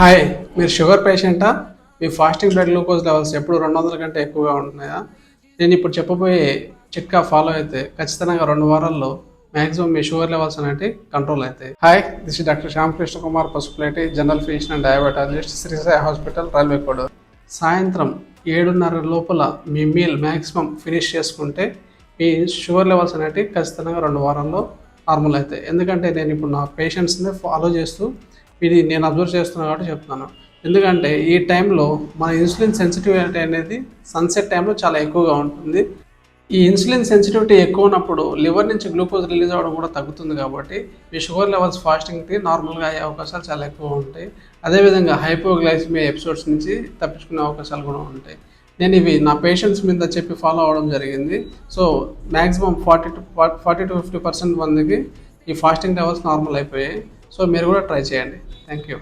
Hi, మీరు sugar పేషెంటా? మీ fasting blood glucose levels ఎప్పుడు 200 కంటే ఎక్కువగా ఉంటున్నాయా? నేను ఇప్పుడు చెప్పబోయే చిట్కా ఫాలో అయితే ఖచ్చితంగా 2 వారాల్లో మ్యాక్సిమం మీ షుగర్ లెవెల్స్ అనేవి కంట్రోల్ అవుతాయి. Hi, this is doctor Shyamakrishna Kumar Pasupuleti, general physician and diabetologist, Sri Sai hospital, Railway Koduru. సాయంత్రం 7:30 లోపల మీ మీల్ మ్యాక్సిమం ఫినిష్ చేసుకుంటే మీ షుగర్ లెవెల్స్ అనేవి ఖచ్చితంగా 2 వారాల్లో నార్మల్ అవుతాయి. ఎందుకంటే నేను ఇప్పుడు నా పేషెంట్స్ని ఫాలో చేస్తూ ఇది నేను అబ్జర్వ్ చేస్తున్నాను కాబట్టి చెప్తున్నాను. ఎందుకంటే ఈ టైంలో మన ఇన్సులిన్ సెన్సిటివిటీ అనేది సన్సెట్ టైంలో చాలా ఎక్కువగా ఉంటుంది. ఈ ఇన్సులిన్ సెన్సిటివిటీ ఎక్కువ ఉన్నప్పుడు లివర్ నుంచి గ్లూకోజ్ రిలీజ్ అవ్వడం కూడా తగ్గుతుంది. కాబట్టి మీ షుగర్ లెవెల్స్ ఫాస్టింగ్కి నార్మల్గా అయ్యే అవకాశాలు చాలా ఎక్కువ ఉంటాయి. అదేవిధంగా హైపోగ్లైసిమియా ఎపిసోడ్స్ నుంచి తప్పించుకునే అవకాశాలు కూడా ఉంటాయి. నేను ఇవి నా పేషెంట్స్ మీద చెప్పి ఫాలో అవ్వడం జరిగింది. సో మ్యాక్సిమం 40-50% మందికి ఈ ఫాస్టింగ్ లెవెల్స్ నార్మల్ అయిపోయాయి. సో మీరు కూడా ట్రై చేయండి. Thank you.